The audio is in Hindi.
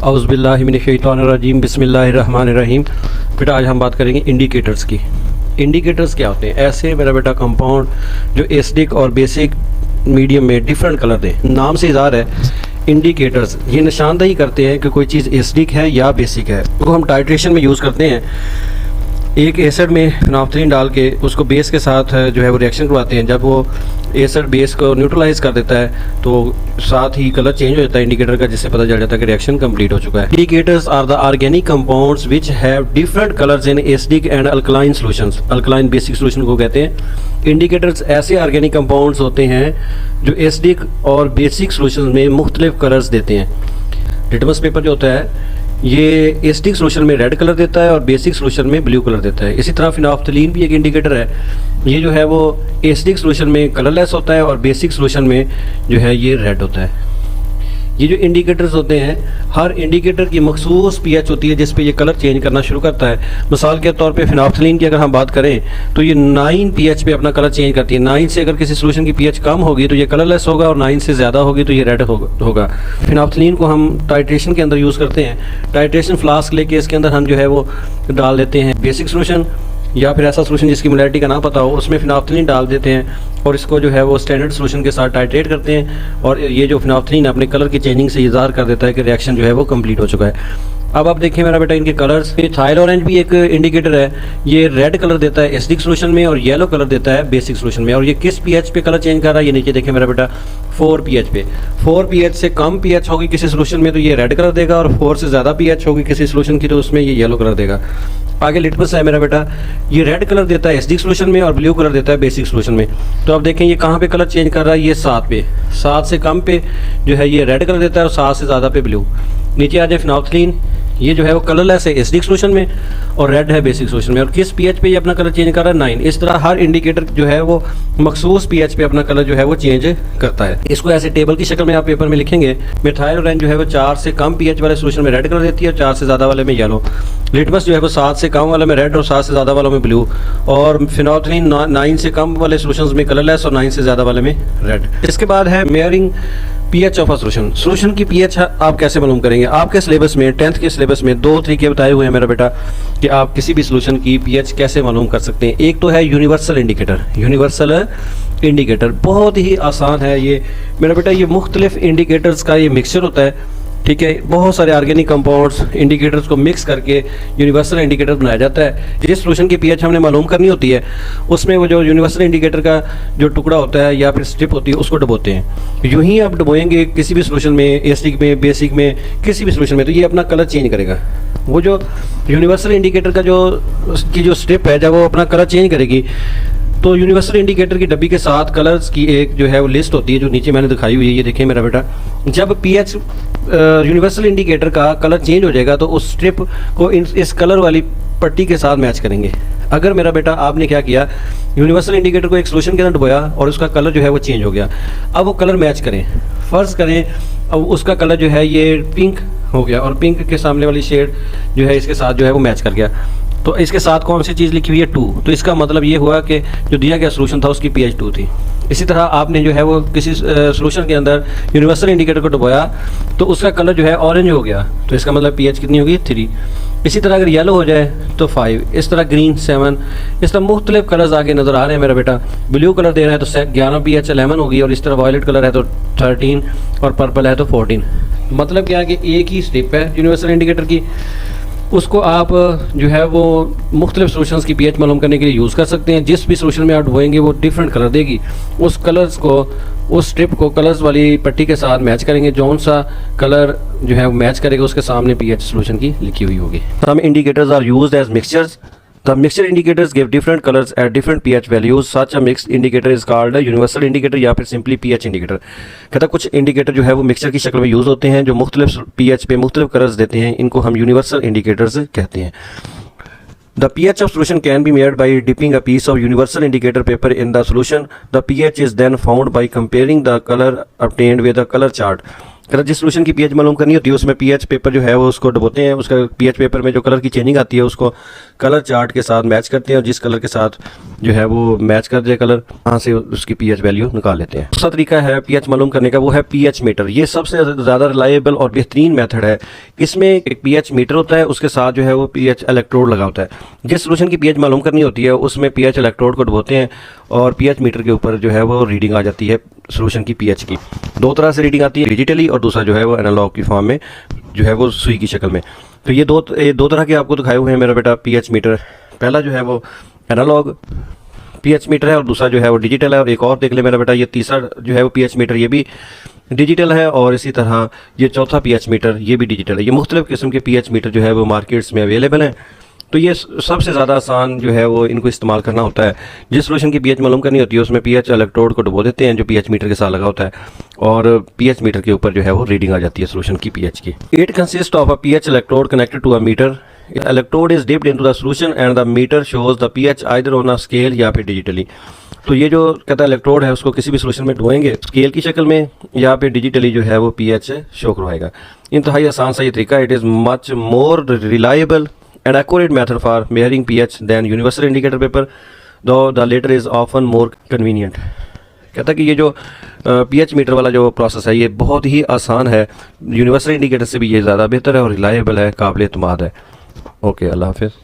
औज़ुबिल्लाहिमिनश्शैतानिर्रजीम बिस्मिल्लाहिर्रहमानिर्रहीम। बेटा आज हम बात करेंगे इंडिकेटर्स की। इंडिकेटर्स क्या होते हैं? ऐसे मेरा बेटा कंपाउंड जो एसिडिक और बेसिक मीडियम में डिफरेंट कलर दें। नाम से इज़हार है, इंडिकेटर्स ये निशानदही करते हैं कि कोई चीज़ एसिडिक है या बेसिक है। तो हम टाइट्रेशन में यूज़ करते हैं। एक एसिड में फिनाफ्थलीन डाल के उसको बेस के साथ जो है वो रिएक्शन करवाते हैं। जब वो एसिड बेस को न्यूट्रलाइज कर देता है तो साथ ही कलर चेंज हो जाता है इंडिकेटर का, जिससे पता चल जाता है कि रिएक्शन कंप्लीट हो चुका है। Indicators are the organic compounds which have different colours in acidic and alkaline solutions. Alkaline basic solution को कहते हैं। इंडिकेटर्स ऐसे ऑर्गेनिक कंपाउंड्स होते हैं जो एसिडिक और बेसिक सॉल्यूशंस में मुख्तलिफ कलर्स देते हैं। लिटमस पेपर जो होता है ये एसिडिक सॉल्यूशन में रेड कलर देता है और बेसिक सॉल्यूशन में ब्लू कलर देता है। इसी तरह फिनाफ्थलीन भी एक इंडिकेटर है। ये जो है वो एसिडिक सॉल्यूशन में कलरलेस होता है और बेसिक सॉल्यूशन में जो है ये रेड होता है। ये जो इंडिकेटर्स होते हैं, हर इंडिकेटर की मखसूस पीएच होती है जिस पे ये कलर चेंज करना शुरू करता है। मिसाल के तौर पे फिनाफ्थलीन की अगर हम बात करें तो ये 9 पीएच पे अपना कलर चेंज करती है। 9 से अगर किसी सॉल्यूशन की पीएच कम होगी तो ये कलरलेस होगा और 9 से ज़्यादा होगी तो ये रेड होगा। फिनाफ्थलीन को हम टाइट्रेशन के अंदर यूज़ करते हैं। टाइट्रेशन फ्लास्क लेके इसके अंदर हम जो है वो डाल देते हैं बेसिक सॉल्यूशन या फिर ऐसा सॉल्यूशन जिसकी मोलैरिटी का ना पता हो, उसमें फिनाफ्थलीन डाल देते हैं और इसको जो है वो स्टैंडर्ड सॉल्यूशन के साथ टाइट्रेट करते हैं। और ये जो फिनाफ्थलीन अपने कलर की चेंजिंग से इज़हार कर देता है कि रिएक्शन जो है वो कंप्लीट हो चुका है। अब आप देखें मेरा बेटा इनके कलर्स। इथाइल ऑरेंज भी एक इंडिकेटर है। ये रेड कलर देता है एसिडिक सॉल्यूशन में और येलो कलर देता है बेसिक सॉल्यूशन में। और ये किस पीएच पे कलर चेंज कर रहा है ये नीचे देखें मेरा बेटा, 4 पीएच पे। 4 पीएच से कम पीएच होगी किसी सॉल्यूशन में तो ये रेड कलर देगा और 4 से ज़्यादा पीएच होगी किसी सॉल्यूशन की तो उसमें ये येलो कलर देगा। आगे लिटमस है मेरा बेटा, ये रेड कलर देता है एसिडिक सॉल्यूशन में और ब्लू कलर देता है बेसिक सॉल्यूशन में। तो आप देखें ये कहाँ पे कलर चेंज कर रहा है, ये 7 पे। 7 से कम पे जो है ये रेड कलर देता है और 7 से ज़्यादा पे ब्लू। नीचे आ जाए फिनाफ्थलीन, ये जो है वो कलरलेस है एसिडिक सॉल्यूशन में और रेड है बेसिक सॉल्यूशन में। और किस पीएच पे ये अपना कलर चेंज कर रहा है, 9। इस तरह हर इंडिकेटर जो है वो मखसूस पीएच पे अपना कलर जो है वो चेंज करता है। इसको ऐसे टेबल की शक्ल में आप पेपर में लिखेंगे। मिथाइल ऑरेंज जो है वो 4 से कम पीएच वाले सॉल्यूशन में रेड कलर देती है और 4 से ज़्यादा वाले में येलो। लिटमस जो है वो 7 से कम वाले में रेड और 7 से ज़्यादा वालों में ब्लू। और फिनाफ्थलीन 9 से कम वाले सॉल्यूशंस में कलरलेस और 9 से ज़्यादा वाले में रेड। इसके बाद है मेयरिंग pH of a solution. Solution की पीएच आप कैसे मालूम करेंगे? आपके सिलेबस में 10th के सिलेबस में 2 तरीके बताए हुए हैं मेरा बेटा कि आप किसी भी सॉल्यूशन की पीएच कैसे मालूम कर सकते हैं। एक तो है यूनिवर्सल इंडिकेटर। यूनिवर्सल इंडिकेटर बहुत ही आसान है ये मेरा बेटा। ये मुख्तलिफ इंडिकेटर्स का ये मिक्सचर होता है, ठीक है। बहुत सारे ऑर्गेनिक कंपाउंड्स इंडिकेटर्स को मिक्स करके यूनिवर्सल इंडिकेटर बनाया जाता है। जिस सॉल्यूशन की पीएच हमने मालूम करनी होती है उसमें वो जो यूनिवर्सल इंडिकेटर का जो टुकड़ा होता है या फिर स्ट्रिप होती है उसको डुबोते हैं। यूं ही आप डुबोएंगे किसी भी सॉल्यूशन में, एसिडिक में, बेसिक में, किसी भी सॉल्यूशन में, तो ये अपना कलर चेंज करेगा। वो जो यूनिवर्सल इंडिकेटर का जो स्ट्रिप है जब वो अपना कलर चेंज करेगी तो यूनिवर्सल इंडिकेटर की डब्बी के साथ कलर्स की एक जो है वो लिस्ट होती है जो नीचे मैंने दिखाई हुई है। ये देखें मेरा बेटा, जब पीएच यूनिवर्सल इंडिकेटर का कलर चेंज हो जाएगा तो उस स्ट्रिप को इस कलर वाली पट्टी के साथ मैच करेंगे। अगर मेरा बेटा आपने क्या किया, यूनिवर्सल इंडिकेटर को एक सॉल्यूशन के अंदर डुबोया और उसका कलर जो है वो चेंज हो गया। अब वो कलर मैच करें, फ़र्ज़ करें अब उसका कलर जो है ये पिंक हो गया और पिंक के सामने वाली शेड जो है इसके साथ जो है वो मैच कर गया। तो इसके साथ कौन सी चीज़ लिखी हुई है, 2। तो इसका मतलब ये हुआ कि जो दिया गया सॉल्यूशन था उसकी पीएच 2 थी। इसी तरह आपने जो है वो किसी सॉल्यूशन के अंदर यूनिवर्सल इंडिकेटर को डुबोया तो उसका कलर जो है ऑरेंज हो गया, तो इसका मतलब पीएच कितनी होगी, 3। इसी तरह अगर येलो हो जाए तो 5, इस तरह ग्रीन 7, इस तरह मुख्तलिफ कलर्स आगे नज़र आ रहे हैं मेरा बेटा। ब्लू कलर दे रहा है तो 11 पीएच 11 होगी और इस तरह वायलेट कलर है तो 13 और पर्पल है तो 14। मतलब क्या है कि एक ही स्ट्रिप है यूनिवर्सल इंडिकेटर की, उसको आप जो है वो मुख्तलिफ सॉल्यूशंस की पीएच मालूम करने के लिए यूज़ कर सकते हैं। जिस भी सॉल्यूशन में आप डुबोएंगे वो डिफरेंट कलर देगी। उस कलर्स को, उस स्ट्रिप को कलर्स वाली पट्टी के साथ मैच करेंगे। जौन सा कलर जो है वो मैच करेगा उसके सामने पीएच सॉल्यूशन की लिखी हुई होगी। Some indicators are used as mixtures. The mixture indicators give different colors at different pH values. Such a mixed indicator is called a universal indicator या फिर simply pH indicator। कहता कुछ इंडिकेटर जो है वो मिक्सचर की शक्ल में यूज़ होते हैं जो मुख्तलिफ pH पे मुख्तलिफ कलर्स देते हैं, इनको हम यूनिवर्सल इंडिकेटर्स कहते हैं। The pH of solution can be measured by dipping a piece of universal indicator paper in the solution. The pH is then found by comparing the color obtained with a color chart. Colour जिस सोल्यूशन की पीएच मालूम करनी होती है उसमें पीएच पेपर जो है वो उसको डुबोते हैं, उसका पीएच पेपर में जो कलर की चेंजिंग आती है उसको कलर चार्ट के साथ मैच करते हैं और जिस कलर के साथ जो है वो मैच कर जाए कलर, वहाँ से उसकी पीएच वैल्यू निकाल लेते हैं। दूसरा तरीका है पीएच मालूम करने का, वो है पीएच मीटर। ये सबसे ज़्यादा रिलायबल और बेहतरीन मेथड है। इसमें एक पीएच मीटर होता है, उसके साथ जो है वो पीएच इलेक्ट्रोड लगा होता है। जिस सोल्यूशन की पीएच मालूम करनी होती है उसमें पीएच इलेक्ट्रोड को डुबोते हैं और पीएच मीटर के ऊपर जो है वो रीडिंग आ जाती है सोल्यूशन की पीएच की। दो तरह से रीडिंग आती है, डिजिटली और दूसरा जो है वो एनालॉग की फॉर्म में, जो है वो सुई की शक्ल में। तो ये दो तरह के आपको दिखाए हुए हैं मेरा बेटा पीएच मीटर। पहला जो है वो एनालॉग पीएच मीटर है और दूसरा जो है वो डिजिटल है। और एक और देख ले मेरा बेटा, ये तीसरा जो है वो पीएच मीटर ये भी डिजिटल है और इसी तरह ये चौथा पीएच मीटर ये भी डिजिटल है। ये मुख्तलिफ किस्म के पीएच मीटर जो है वो मार्केट्स में अवेलेबल हैं। तो ये सबसे ज़्यादा आसान जो है वो इनको इस्तेमाल करना होता है। जिस सोल्यूशन की पीएच मालूम करनी होती है उसमें पीएच इलेक्ट्रोड को डुबो देते हैं जो पीएच मीटर के साथ लगा होता है और पीएच मीटर के ऊपर जो है वो रीडिंग आ जाती है सोल्यूशन की पीएच की। It consist of a pH electrode connected to a meter. Electrode is dipped into the solution and the meter shows the pH either on a scale या फिर डिजिटली। तो ये जो कहता है इलेक्ट्रोड है उसको किसी भी सोल्यूशन में डुबोएंगे स्केल की शक्ल में या फिर डिजिटली जो है वो पीएच शो करवाएगा। इंतहाई आसान सा ये तरीका। It is much more reliable and accurate method for measuring pH than universal indicator paper, though the latter is often more convenient। कहता है कि ये जो pH मीटर वाला जो प्रोसेस है ये बहुत ही आसान है, यूनिवर्सल इंडिकेटर से भी ये ज़्यादा बेहतर है और रिलायबल है, काबिल एतमाद है। ओके, अल्लाह हाफिज़।